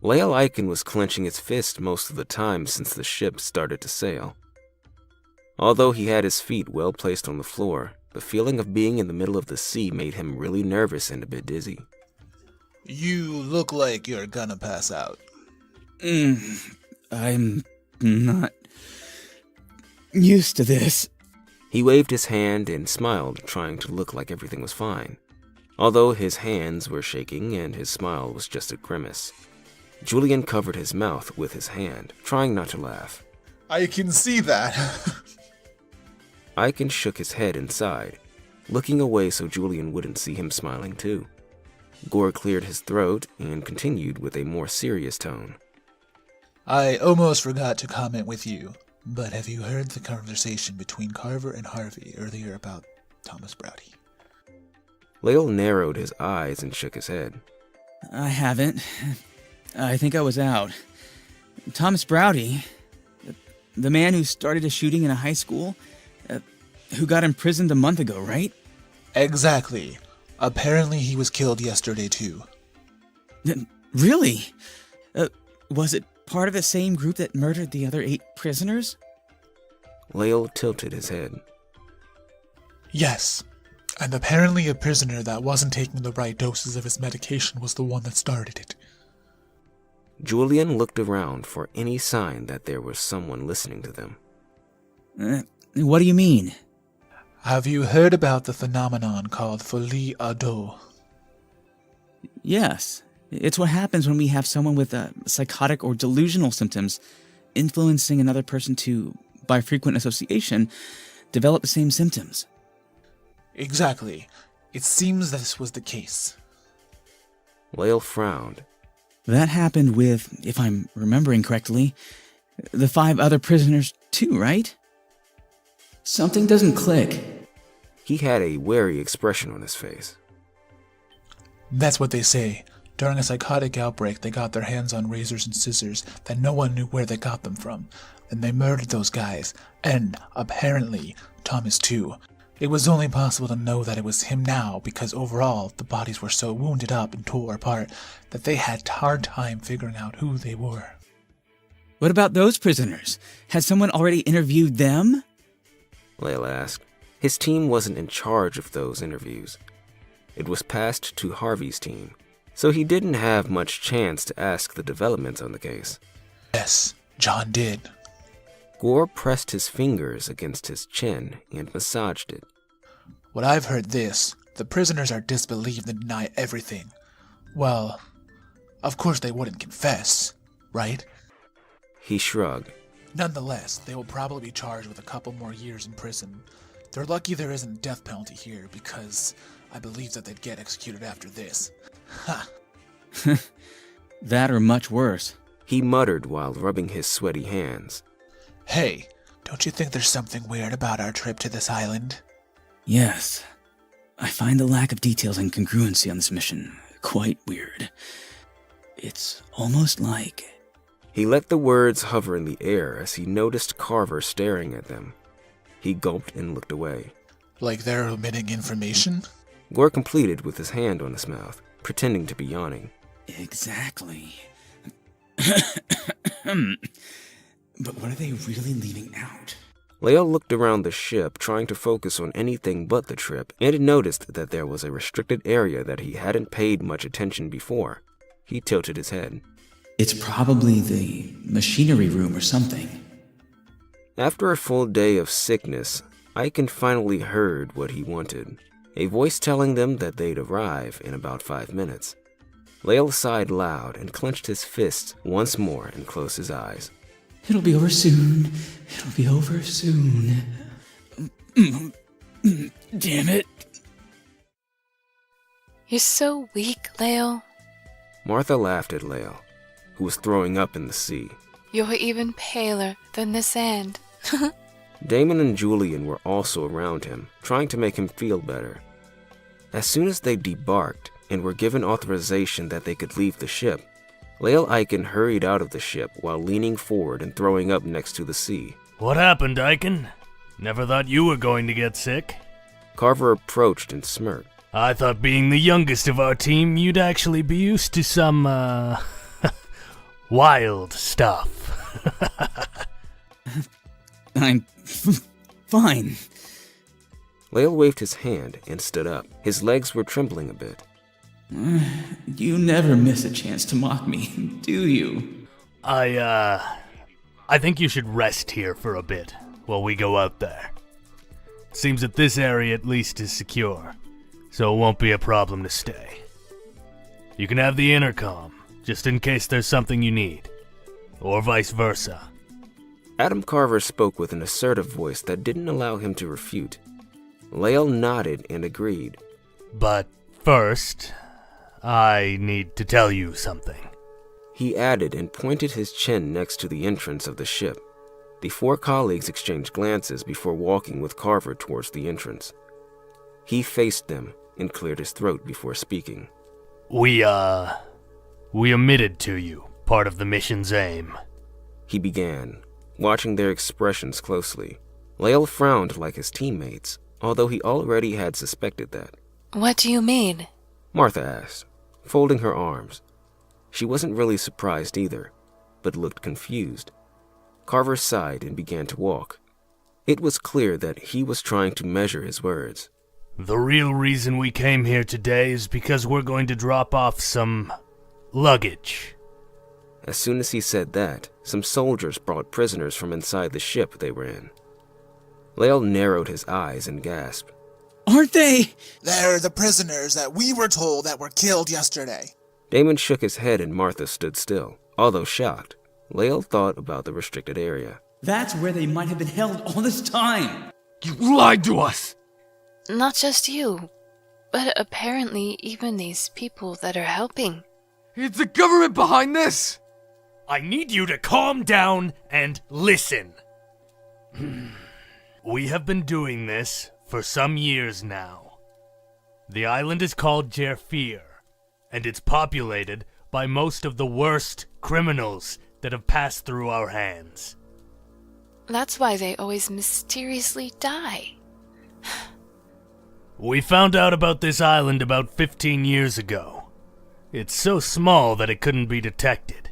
Lael Aiken was clenching his fist most of the time since the ship started to sail. Although he had his feet well placed on the floor, the feeling of being in the middle of the sea made him really nervous and a bit dizzy. You look like you're gonna pass out. I'm not used to this. He waved his hand and smiled, trying to look like everything was fine, although his hands were shaking and his smile was just a grimace. Julian covered his mouth with his hand, trying not to laugh. I can see that. Aiken shook his head and sighed, looking away so Julian wouldn't see him smiling too. Gore cleared his throat and continued with a more serious tone. I almost forgot to comment with you, but have you heard the conversation between Carver and Harvey earlier about Thomas Browdy? Lael narrowed his eyes and shook his head. I haven't. I think I was out. Thomas Browdy, the man who started a shooting in a high school, who got imprisoned a month ago, right? Exactly. Apparently he was killed yesterday too. Really? Was it part of the same group that murdered the other 8 prisoners? Lael tilted his head. Yes. And apparently a prisoner that wasn't taking the right doses of his medication was the one that started it. Julian looked around for any sign that there was someone listening to them. What do you mean? Have you heard about the phenomenon called folie à deux? Yes. It's what happens when we have someone with psychotic or delusional symptoms influencing another person to, by frequent association, develop the same symptoms. Exactly. It seems that this was the case. Lael frowned. That happened with, if I'm remembering correctly, the 5 other prisoners too, right? Something doesn't click. He had a wary expression on his face. That's what they say. During a psychotic outbreak, they got their hands on razors and scissors that no one knew where they got them from. And they murdered those guys, and apparently Thomas too. It was only possible to know that it was him now because overall the bodies were so wounded up and tore apart that they had a hard time figuring out who they were. What about those prisoners? Has someone already interviewed them? Lael asked. His team wasn't in charge of those interviews. It was passed to Harvey's team, so he didn't have much chance to ask the developments on the case. Yes, John did. Gore pressed his fingers against his chin and massaged it. What I've heard this, the prisoners are disbelieved and deny everything. Well, of course they wouldn't confess, right? He shrugged. Nonetheless, they will probably be charged with a couple more years in prison. They're lucky there isn't a death penalty here because I believe that they'd get executed after this. Ha! That or much worse. He muttered while rubbing his sweaty hands. Hey, don't you think there's something weird about our trip to this island? Yes. I find the lack of details and congruency on this mission quite weird. It's almost like... He let the words hover in the air as he noticed Carver staring at them. He gulped and looked away. Like they're omitting information? Gore completed with his hand on his mouth, pretending to be yawning. Exactly. But what are they really leaving out? Lael looked around the ship, trying to focus on anything but the trip, and noticed that there was a restricted area that he hadn't paid much attention before. He tilted his head. It's probably the machinery room or something. After a full day of sickness, Aiken finally heard what he wanted, a voice telling them that they'd arrive in about 5 minutes. Lael sighed loud and clenched his fists once more and closed his eyes. It'll be over soon. It'll be over soon. Damn it. You're so weak, Lael. Martha laughed at Lael, who was throwing up in the sea. You're even paler than the sand. Damon and Julian were also around him, trying to make him feel better. As soon as they debarked and were given authorization that they could leave the ship, Lael Aiken hurried out of the ship while leaning forward and throwing up next to the sea. What happened, Aiken? Never thought you were going to get sick. Carver approached and smirked. I thought being the youngest of our team, you'd actually be used to some, Wild stuff. I'm fine. Lael waved his hand and stood up. His legs were trembling a bit. You never miss a chance to mock me, do you? I think you should rest here for a bit while we go out there. Seems that this area at least is secure, so it won't be a problem to stay. You can have the intercom, just in case there's something you need, or vice versa. Adam Carver spoke with an assertive voice that didn't allow him to refute. Lael nodded and agreed. But first, I need to tell you something. He added and pointed his chin next to the entrance of the ship. The four colleagues exchanged glances before walking with Carver towards the entrance. He faced them and cleared his throat before speaking. We omitted to you part of the mission's aim. He began, watching their expressions closely. Lael frowned like his teammates, although he already had suspected that. What do you mean? Martha asked, folding her arms. She wasn't really surprised either, but looked confused. Carver sighed and began to walk. It was clear that he was trying to measure his words. The real reason we came here today is because we're going to drop off some luggage. As soon as he said that, some soldiers brought prisoners from inside the ship they were in. Lael narrowed his eyes and gasped. Aren't they? They're the prisoners that we were told that were killed yesterday. Damon shook his head and Martha stood still. Although shocked, Lael thought about the restricted area. That's where they might have been held all this time. You lied to us! Not just you, but apparently even these people that are helping. It's the government behind this! I need you to calm down and listen. We have been doing this for some years now. The island is called J9, and it's populated by most of the worst criminals that have passed through our hands. That's why they always mysteriously die. We found out about this island about 15 years ago. It's so small that it couldn't be detected.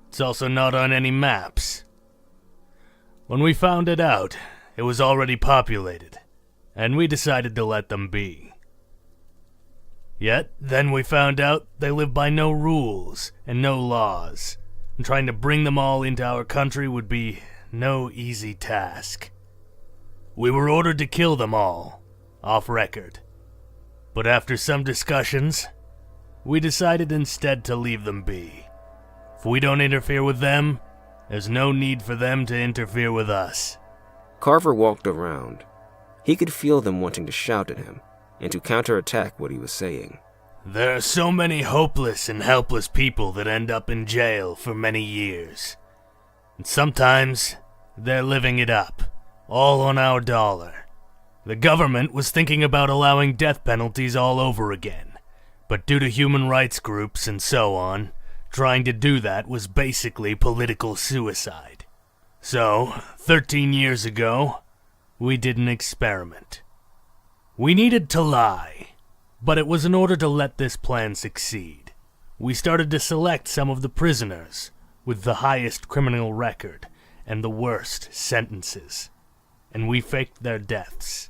It's also not on any maps. When we found it out, it was already populated, and we decided to let them be. Yet, then we found out they live by no rules and no laws, and trying to bring them all into our country would be no easy task. We were ordered to kill them all, off record. But after some discussions, we decided instead to leave them be. If we don't interfere with them, there's no need for them to interfere with us. Carver walked around. He could feel them wanting to shout at him and to counterattack what he was saying. There are so many hopeless and helpless people that end up in jail for many years. And sometimes, they're living it up, all on our dollar. The government was thinking about allowing death penalties all over again, but due to human rights groups and so on, trying to do that was basically political suicide. So, 13 years ago, we did an experiment. We needed to lie, but it was in order to let this plan succeed. We started to select some of the prisoners with the highest criminal record and the worst sentences, and we faked their deaths.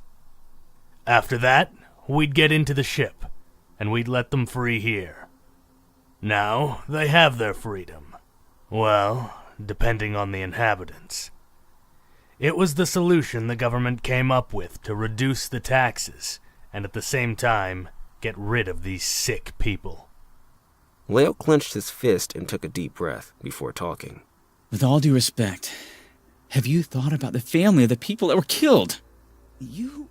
After that, we'd get into the ship, and we'd let them free here. Now, they have their freedom. Well, depending on the inhabitants. It was the solution the government came up with to reduce the taxes, and at the same time, get rid of these sick people. Lael clenched his fist and took a deep breath before talking. With all due respect, have you thought about the family of the people that were killed? You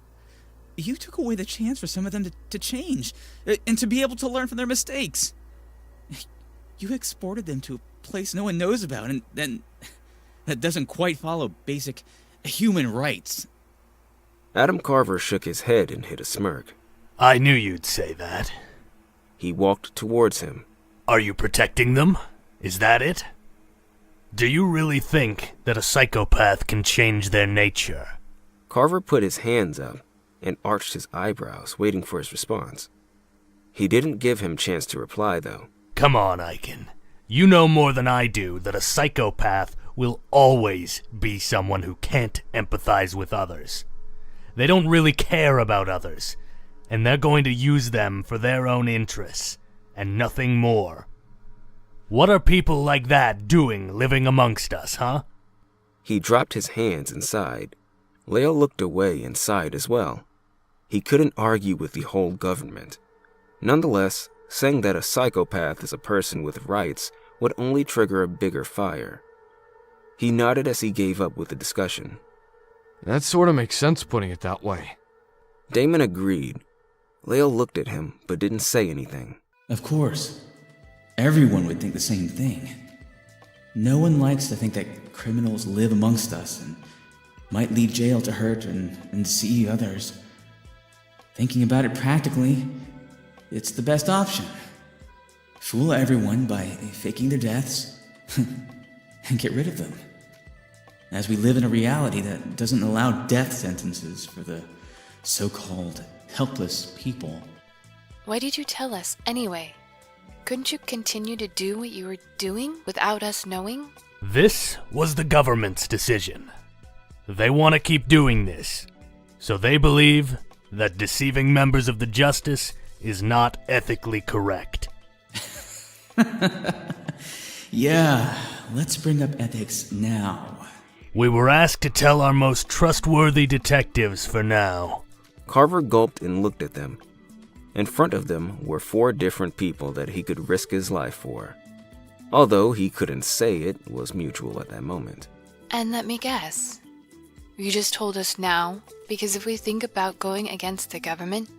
took away the chance for some of them to change, and to be able to learn from their mistakes. You exported them to a place no one knows about, and then that doesn't quite follow basic human rights. Adam Carver shook his head and hid a smirk. I knew you'd say that. He walked towards him. Are you protecting them? Is that it? Do you really think that a psychopath can change their nature? Carver put his hands up and arched his eyebrows, waiting for his response. He didn't give him chance to reply, though. Come on, Aiken. You know more than I do that a psychopath will always be someone who can't empathize with others. They don't really care about others, and they're going to use them for their own interests, and nothing more. What are people like that doing living amongst us, huh? He dropped his hands and sighed. Lael looked away and sighed as well. He couldn't argue with the whole government. Nonetheless, saying that a psychopath is a person with rights would only trigger a bigger fire. He nodded as he gave up with the discussion. That sort of makes sense putting it that way. Damon agreed. Lael looked at him but didn't say anything. Of course. Everyone would think the same thing. No one likes to think that criminals live amongst us and might leave jail to hurt and deceive others. Thinking about it practically, it's the best option. Fool everyone by faking their deaths and get rid of them. As we live in a reality that doesn't allow death sentences for the so-called helpless people. Why did you tell us anyway? Couldn't you continue to do what you were doing without us knowing? This was the government's decision. They want to keep doing this, so they believe that deceiving members of the justice is not ethically correct. Yeah, let's bring up ethics now. We were asked to tell our most trustworthy detectives for now. Carver gulped and looked at them. In front of them were 4 different people that he could risk his life for. Although he couldn't say it was mutual at that moment. And let me guess. You just told us now, because if we think about going against the government,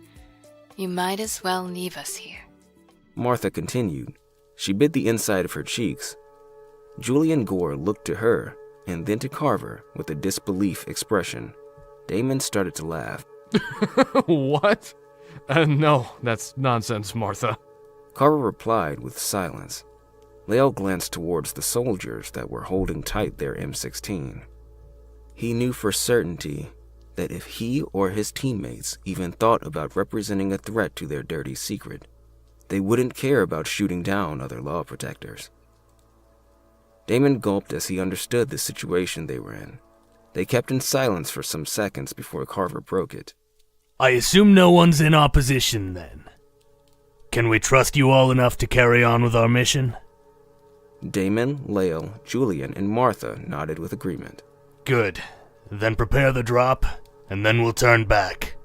you might as well leave us here. Martha continued. She bit the inside of her cheeks. Julian Gore looked to her and then to Carver with a disbelief expression. Damon started to laugh. What? No, that's nonsense, Martha. Carver replied with silence. Lael glanced towards the soldiers that were holding tight their M16. He knew for certainty that if he or his teammates even thought about representing a threat to their dirty secret, they wouldn't care about shooting down other law protectors. Damon gulped as he understood the situation they were in. They kept in silence for some seconds before Carver broke it. I assume no one's in opposition then. Can we trust you all enough to carry on with our mission? Damon, Lael, Julian, and Martha nodded with agreement. Good. Then prepare the drop, and then we'll turn back.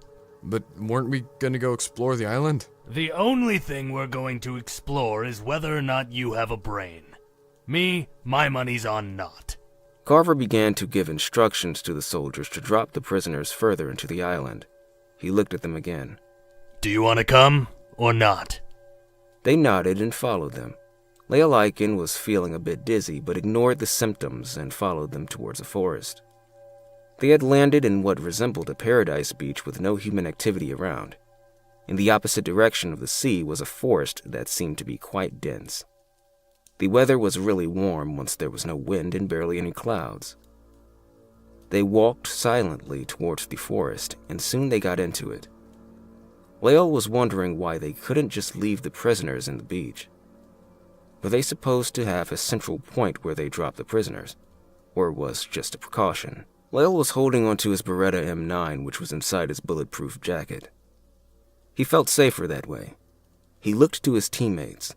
But weren't we gonna go explore the island? The only thing we're going to explore is whether or not you have a brain. Me, my money's on not. Carver began to give instructions to the soldiers to drop the prisoners further into the island. He looked at them again. Do you want to come, or not? They nodded and followed them. Lael Aiken was feeling a bit dizzy, but ignored the symptoms and followed them towards a forest. They had landed in what resembled a paradise beach with no human activity around. In the opposite direction of the sea was a forest that seemed to be quite dense. The weather was really warm once there was no wind and barely any clouds. They walked silently towards the forest, and soon they got into it. Lael was wondering why they couldn't just leave the prisoners in the beach. Were they supposed to have a central point where they dropped the prisoners? Or was just a precaution? Lael was holding onto his Beretta M9, which was inside his bulletproof jacket. He felt safer that way. He looked to his teammates.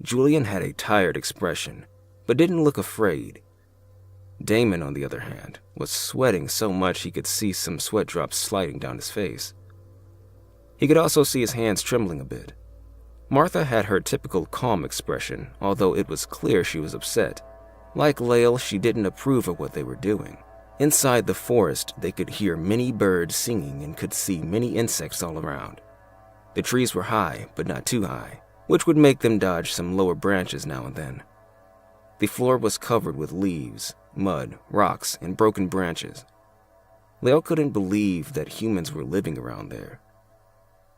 Julian had a tired expression, but didn't look afraid. Damon, on the other hand, was sweating so much he could see some sweat drops sliding down his face. He could also see his hands trembling a bit. Martha had her typical calm expression, although it was clear she was upset. Like Lael, she didn't approve of what they were doing. Inside the forest, they could hear many birds singing and could see many insects all around. The trees were high, but not too high, which would make them dodge some lower branches now and then. The floor was covered with leaves, mud, rocks, and broken branches. Lael couldn't believe that humans were living around there.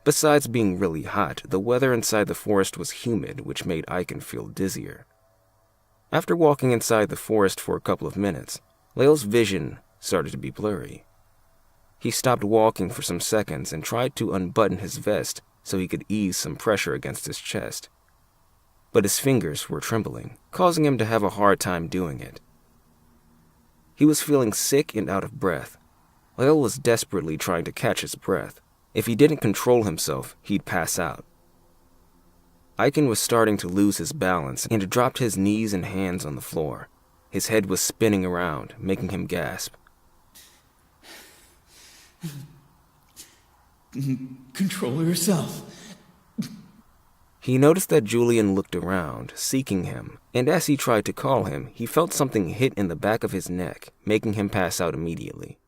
Besides being really hot, the weather inside the forest was humid, which made Aiken feel dizzier. After walking inside the forest for a couple of minutes, Lael's vision started to be blurry. He stopped walking for some seconds and tried to unbutton his vest so he could ease some pressure against his chest. but his fingers were trembling, causing him to have a hard time doing it. He was feeling sick and out of breath. Lael was desperately trying to catch his breath. If he didn't control himself, he'd pass out. Aiken was starting to lose his balance and dropped his knees and hands on the floor. His head was spinning around, making him gasp. Control yourself. He noticed that Julian looked around, seeking him, and as he tried to call him, he felt something hit in the back of his neck, making him pass out immediately.